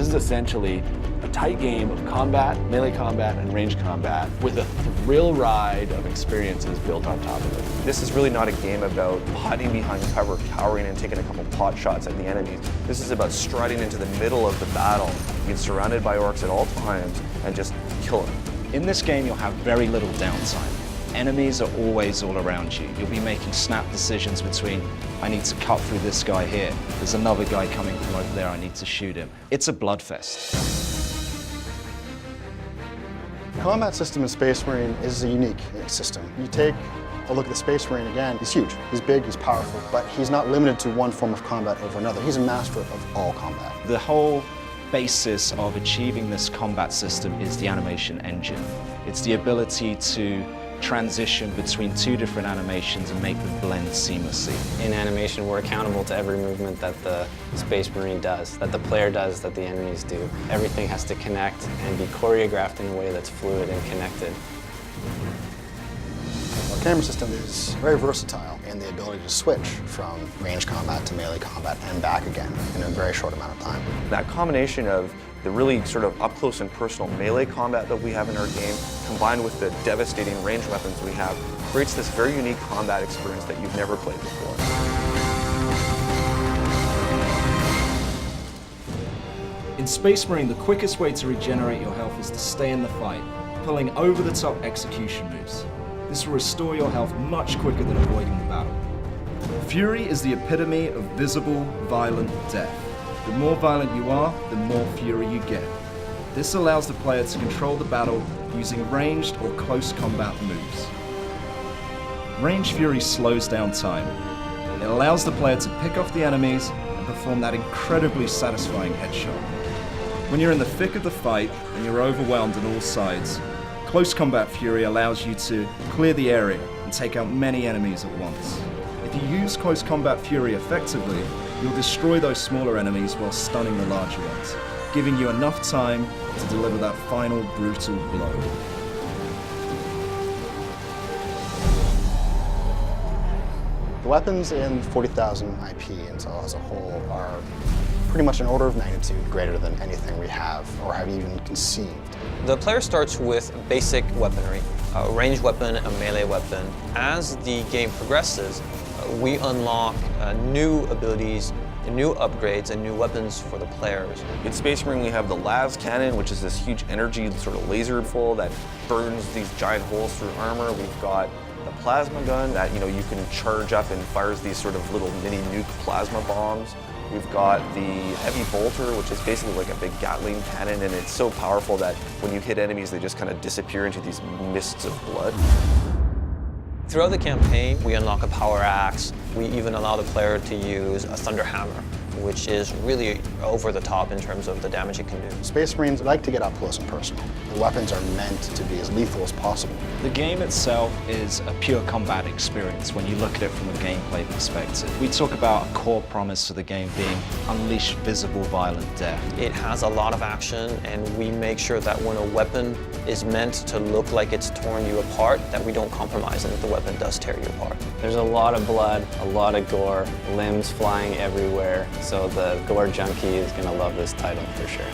This is essentially a tight game of combat, melee combat, and range combat with a thrill ride of experiences built on top of it. This is really not a game about hiding behind cover, cowering, and taking a couple pot shots at the enemies. This is about striding into the middle of the battle, being surrounded by orcs at all times, and just kill them. In this game, you'll have very little downtime. Enemies are always all around you. You'll be making snap decisions between, I need to cut through this guy here. There's another guy coming from over there, I need to shoot him. It's a bloodfest. The combat system in Space Marine is a unique system. You take a look at the Space Marine again, he's huge, he's big, he's powerful, but he's not limited to one form of combat over another. He's a master of all combat. The whole basis of achieving this combat system is the animation engine. It's the ability to transition between two different animations and make them blend seamlessly. In animation, we're accountable to every movement that the Space Marine does, that the player does, that the enemies do. Everything has to connect and be choreographed in a way that's fluid and connected. Our camera system is very versatile in the ability to switch from range combat to melee combat and back again in a very short amount of time. That combination of the really sort of up-close and personal melee combat that we have in our game, combined with the devastating range weapons we have, creates this very unique combat experience that you've never played before. In Space Marine, the quickest way to regenerate your health is to stay in the fight, pulling over-the-top execution moves. This will restore your health much quicker than avoiding the battle. Fury is the epitome of visible, violent death. The more violent you are, the more fury you get. This allows the player to control the battle using ranged or close combat moves. Range Fury slows down time. It allows the player to pick off the enemies and perform that incredibly satisfying headshot. When you're in the thick of the fight and you're overwhelmed on all sides, Close Combat Fury allows you to clear the area and take out many enemies at once. If you use Close Combat Fury effectively, you'll destroy those smaller enemies while stunning the larger ones, giving you enough time to deliver that final brutal blow. The weapons in 40,000 IP as a whole are pretty much an order of magnitude greater than anything we have or have even conceived. The player starts with basic weaponry, a ranged weapon, a melee weapon. As the game progresses, we unlock new abilities, new upgrades, and new weapons for the players. In Space Marine, we have the las cannon, which is this huge energy sort of laser full that burns these giant holes through armor. We've got the plasma gun that you can charge up and fires these sort of little mini nuke plasma bombs. We've got the heavy bolter, which is basically like a big Gatling cannon, and it's so powerful that when you hit enemies, they just kind of disappear into these mists of blood. Throughout the campaign, we unlock a power axe. We even allow the player to use a thunder hammer, which is really over the top in terms of the damage it can do. Space Marines like to get up close and personal. The weapons are meant to be as lethal as possible. The game itself is a pure combat experience when you look at it from a gameplay perspective. We talk about a core promise of the game being unleash visible, violent death. It has a lot of action, and we make sure that when a weapon is meant to look like it's torn you apart, that we don't compromise and that the weapon does tear you apart. There's a lot of blood, a lot of gore, limbs flying everywhere, so the gore junkie is going to love this title for sure.